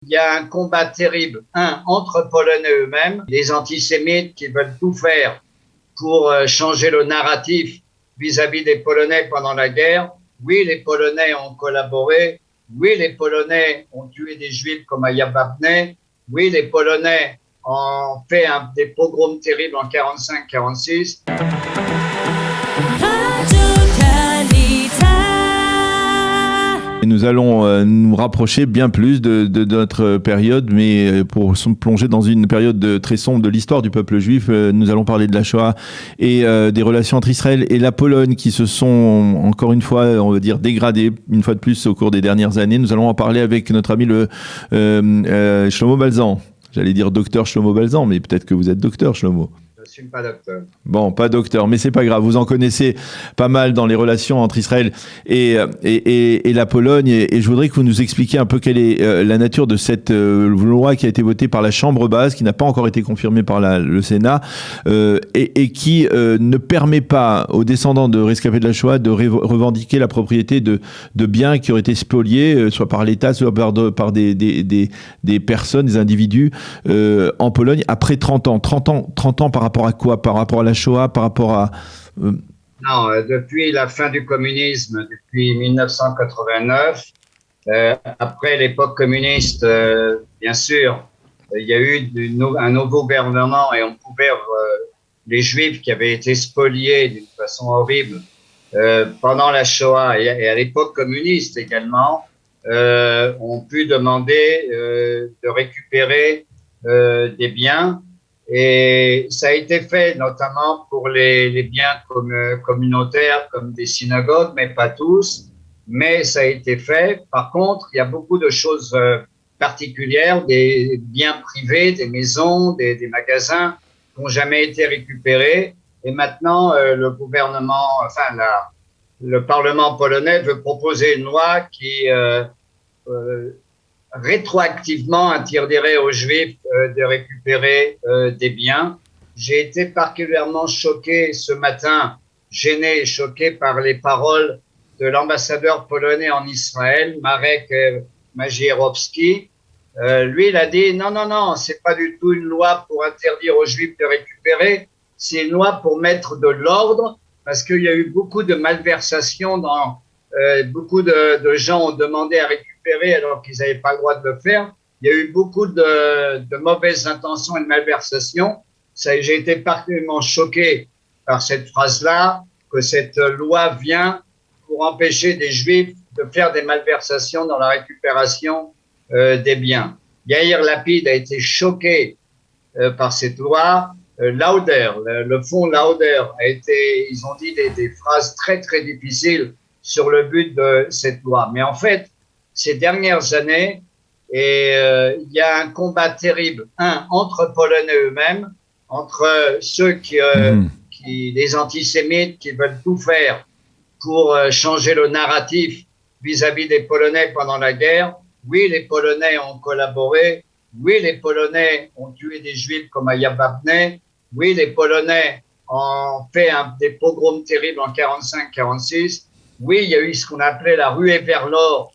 Il y a un combat terrible, entre Polonais eux-mêmes, les antisémites qui veulent tout faire pour changer le narratif vis-à-vis des Polonais pendant la guerre. Oui, les Polonais ont collaboré. Oui, les Polonais ont tué des Juifs comme à Yavne. Oui, les Polonais ont fait des pogroms terribles en 45-46. Et nous allons nous rapprocher bien plus de notre période, mais pour se plonger dans une période très sombre de l'histoire du peuple juif, nous allons parler de la Shoah et des relations entre Israël et la Pologne qui se sont encore une fois, on va dire, dégradées une fois de plus au cours des dernières années. Nous allons en parler avec notre ami Shlomo Balzan. J'allais dire docteur Shlomo Balzan, mais peut-être que vous êtes docteur Shlomo. Je ne suis pas docteur. Bon, pas docteur, mais c'est pas grave. Vous en connaissez pas mal dans les relations entre Israël et la Pologne. Et je voudrais que vous nous expliquiez un peu quelle est la nature de cette loi qui a été votée par la Chambre basse, qui n'a pas encore été confirmée par le Sénat, et qui ne permet pas aux descendants de rescapés de la Shoah de revendiquer la propriété de biens qui auraient été spoliés, soit par l'État, soit par des personnes, des individus en Pologne après 30 ans. 30 ans par rapport à quoi? Par rapport à la Shoah? Par rapport à... Non, depuis la fin du communisme, depuis 1989, après l'époque communiste, bien sûr, il y a eu un nouveau gouvernement et on pouvait les Juifs qui avaient été spoliés d'une façon horrible pendant la Shoah et à l'époque communiste également, ont pu demander de récupérer des biens. Et ça a été fait notamment pour les biens communautaires comme des synagogues, mais pas tous. Mais ça a été fait. Par contre, il y a beaucoup de choses particulières, des biens privés, des maisons, des magasins qui n'ont jamais été récupérés. Et maintenant, le gouvernement, le Parlement polonais veut proposer une loi qui rétroactivement interdirait aux Juifs de récupérer des biens. J'ai été particulièrement choqué ce matin, gêné et choqué par les paroles de l'ambassadeur polonais en Israël, Marek Magierowski. Lui, il a dit non, c'est pas du tout une loi pour interdire aux Juifs de récupérer, c'est une loi pour mettre de l'ordre, parce qu'il y a eu beaucoup de malversations beaucoup de gens ont demandé à récupérer alors qu'ils n'avaient pas le droit de le faire. Il y a eu beaucoup de mauvaises intentions et de malversations. J'ai été particulièrement choqué par cette phrase-là, que cette loi vient pour empêcher des Juifs de faire des malversations dans la récupération des biens. Yair Lapid a été choqué par cette loi. Lauder, le fonds Lauder, ils ont dit des phrases très, très difficiles sur le but de cette loi. Mais en fait, ces dernières années, il y a un combat terrible, entre Polonais eux-mêmes, entre ceux les antisémites qui veulent tout faire pour changer le narratif vis-à-vis des Polonais pendant la guerre. Oui, les Polonais ont collaboré. Oui, les Polonais ont tué des Juifs comme à Yavne. Oui, les Polonais ont fait des pogroms terribles en 45-46. Oui, il y a eu ce qu'on appelait la ruée vers l'or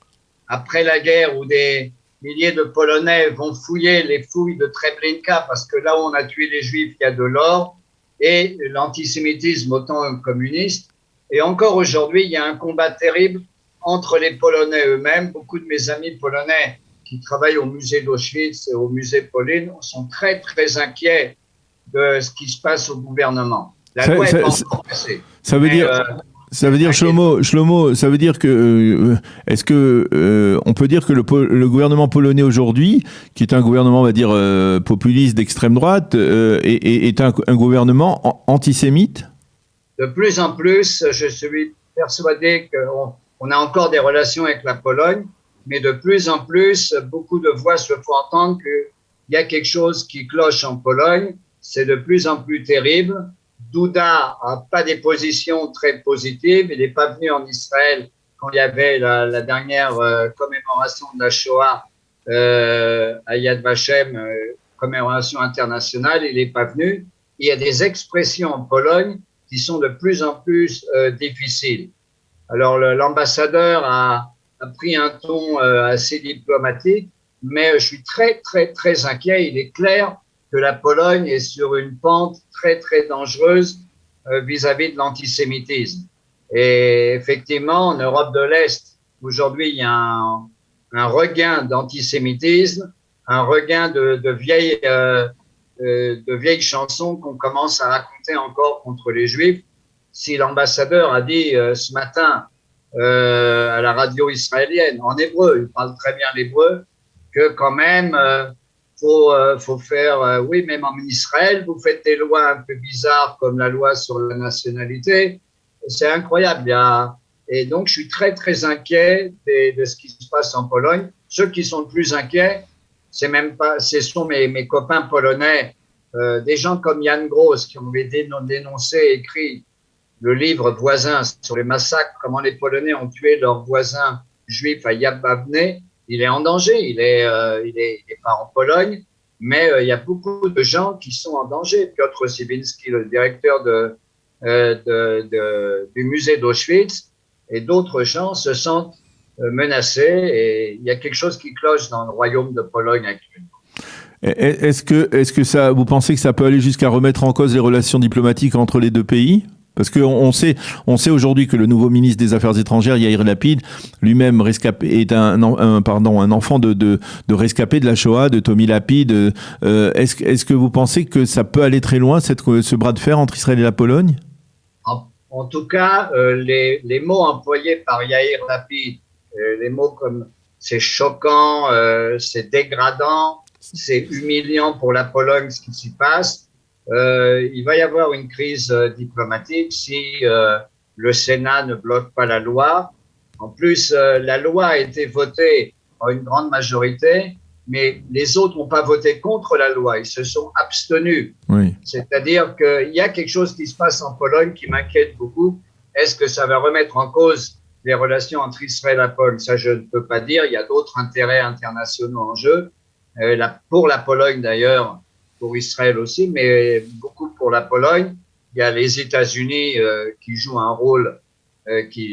après la guerre, où des milliers de Polonais vont fouiller les fouilles de Treblinka, parce que là où on a tué les Juifs, il y a de l'or, et l'antisémitisme autant communiste. Et encore aujourd'hui, il y a un combat terrible entre les Polonais eux-mêmes. Beaucoup de mes amis polonais qui travaillent au musée d'Auschwitz et au musée Pauline sont très, très inquiets de ce qui se passe au gouvernement. La loi est pas encore passée. Ça veut dire... Ça veut dire, Shlomo, ça veut dire que, est-ce que on peut dire que le gouvernement polonais aujourd'hui, qui est un gouvernement, on va dire, populiste d'extrême droite, est un gouvernement antisémite? De plus en plus, je suis persuadé qu'on a encore des relations avec la Pologne, mais de plus en plus, beaucoup de voix se font entendre qu'il y a quelque chose qui cloche en Pologne. C'est de plus en plus terrible. Douda n'a pas des positions très positives. Il n'est pas venu en Israël quand il y avait la dernière commémoration de la Shoah à Yad Vashem, commémoration internationale. Il n'est pas venu. Il y a des expressions en Pologne qui sont de plus en plus difficiles. Alors l'ambassadeur a pris un ton assez diplomatique, mais je suis très, très, très inquiet. Il est clair que la Pologne est sur une pente très, très dangereuse vis-à-vis de l'antisémitisme. Et effectivement, en Europe de l'Est, aujourd'hui, il y a un regain d'antisémitisme, un regain de vieilles chansons qu'on commence à raconter encore contre les Juifs. Si l'ambassadeur a dit ce matin à la radio israélienne, en hébreu, il parle très bien l'hébreu, que quand même, faut faire, oui, même en Israël, vous faites des lois un peu bizarres comme la loi sur la nationalité. C'est incroyable. Et donc, je suis très, très inquiet de ce qui se passe en Pologne. Ceux qui sont le plus inquiets, ce sont mes copains polonais, des gens comme Jan Gross qui ont dénoncé, écrit le livre Voisins sur les massacres, comment les Polonais ont tué leurs voisins juifs à Jabłonnie. Il est en danger, il est pas en Pologne, mais il y a beaucoup de gens qui sont en danger. Piotr Sibinski, le directeur du musée d'Auschwitz, et d'autres gens se sentent menacés, et il y a quelque chose qui cloche dans le royaume de Pologne actuellement. Est-ce que vous pensez que ça peut aller jusqu'à remettre en cause les relations diplomatiques entre les deux pays ? Parce qu'on sait aujourd'hui que le nouveau ministre des Affaires étrangères, Yair Lapid, lui-même est un enfant de rescapé de la Shoah, de Tommy Lapid. Est-ce que vous pensez que ça peut aller très loin, ce bras de fer entre Israël et la Pologne ? En tout cas, les mots employés par Yair Lapid, les mots comme c'est choquant, c'est dégradant, c'est humiliant pour la Pologne ce qui s'y passe. Il va y avoir une crise diplomatique si le Sénat ne bloque pas la loi. En plus, la loi a été votée par une grande majorité, mais les autres n'ont pas voté contre la loi, ils se sont abstenus. Oui. C'est-à-dire qu'il y a quelque chose qui se passe en Pologne qui m'inquiète beaucoup. Est-ce que ça va remettre en cause les relations entre Israël et la Pologne? Ça, je ne peux pas dire. Il y a d'autres intérêts internationaux en jeu. Pour la Pologne, d'ailleurs, pour Israël aussi, mais beaucoup pour la Pologne. Il y a les États-Unis qui jouent un rôle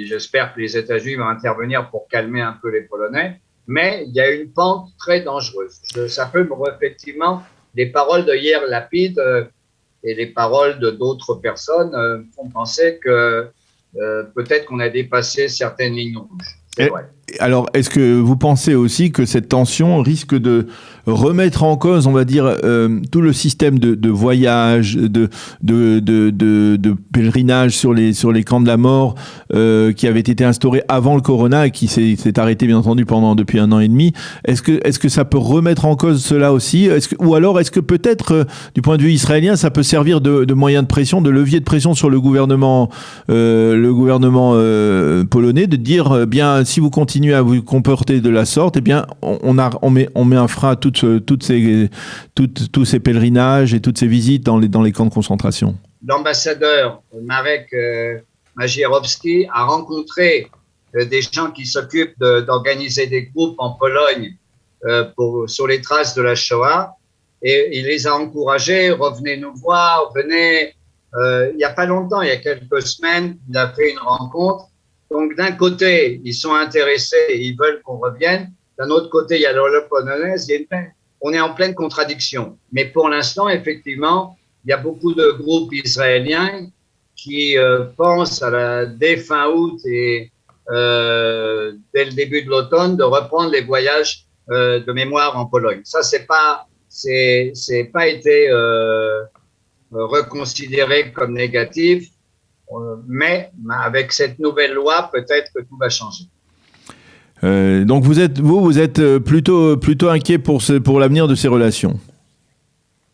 j'espère que les États-Unis vont intervenir pour calmer un peu les Polonais, mais il y a une pente très dangereuse. Ça peut effectivement, les paroles de Yair Lapid et les paroles de d'autres personnes font penser que peut-être qu'on a dépassé certaines lignes rouges. C'est vrai. Alors, est-ce que vous pensez aussi que cette tension risque de remettre en cause, on va dire, tout le système de voyage, de pèlerinage sur les camps de la mort qui avait été instauré avant le corona et qui s'est arrêté, bien entendu, depuis 1 an et demi. Est-ce que ça peut remettre en cause cela aussi? Ou alors, est-ce que peut-être, du point de vue israélien, ça peut servir de moyen de pression, de levier de pression sur le gouvernement polonais, de dire, bien, si vous continuez à vous comporter de la sorte, eh bien, on met un frein à tous ces pèlerinages et toutes ces visites dans les camps de concentration. L'ambassadeur Marek Magierowski a rencontré des gens qui s'occupent d'organiser des groupes en Pologne sur les traces de la Shoah, et il les a encouragés, revenez nous voir, venez. Il n'y a pas longtemps, il y a quelques semaines, il a fait une rencontre. Donc, d'un côté, ils sont intéressés et ils veulent qu'on revienne. D'un autre côté, il y a la polonaise. On est en pleine contradiction. Mais pour l'instant, effectivement, il y a beaucoup de groupes israéliens qui pensent dès fin août et dès le début de l'automne de reprendre les voyages de mémoire en Pologne. Ça, c'est pas été reconsidéré comme négatif. Mais avec cette nouvelle loi, peut-être que tout va changer. Donc vous êtes plutôt inquiet pour l'avenir de ces relations.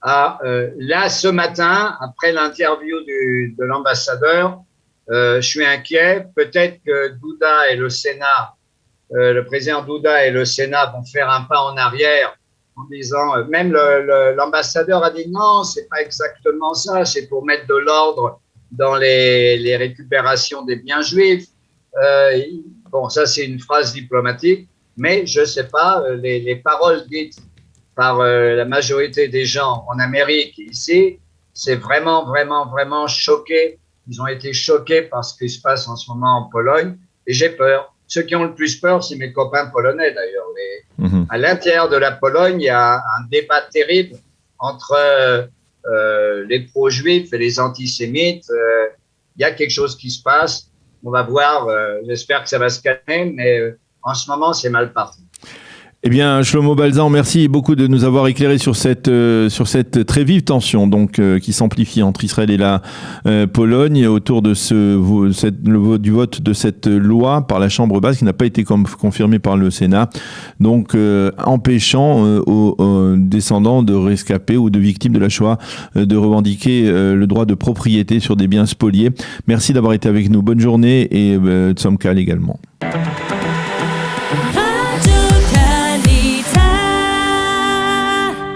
Là, ce matin, après l'interview de l'ambassadeur, je suis inquiet. Peut-être que Douda et le Sénat, le président Douda et le Sénat vont faire un pas en arrière en disant, même l'ambassadeur a dit non, c'est pas exactement ça, c'est pour mettre de l'ordre dans les récupérations des biens juifs. Bon, ça c'est une phrase diplomatique, mais je ne sais pas, les paroles dites par la majorité des gens en Amérique et ici, c'est vraiment, vraiment, vraiment choqué. Ils ont été choqués par ce qui se passe en ce moment en Pologne, et j'ai peur. ceux qui ont le plus peur, c'est mes copains polonais d'ailleurs. À l'intérieur de la Pologne, il y a un débat terrible entre les pro-juifs et les antisémites. Il y a quelque chose qui se passe. On va voir. J'espère que ça va se calmer, mais en ce moment, c'est mal parti. Eh bien, Shlomo Balzan, merci beaucoup de nous avoir éclairé sur cette très vive tension donc qui s'amplifie entre Israël et la Pologne autour de du vote de cette loi par la Chambre basse qui n'a pas été confirmée par le Sénat, donc empêchant aux descendants de rescapés ou de victimes de la Shoah de revendiquer le droit de propriété sur des biens spoliés. Merci d'avoir été avec nous. Bonne journée et Tzom Kal également.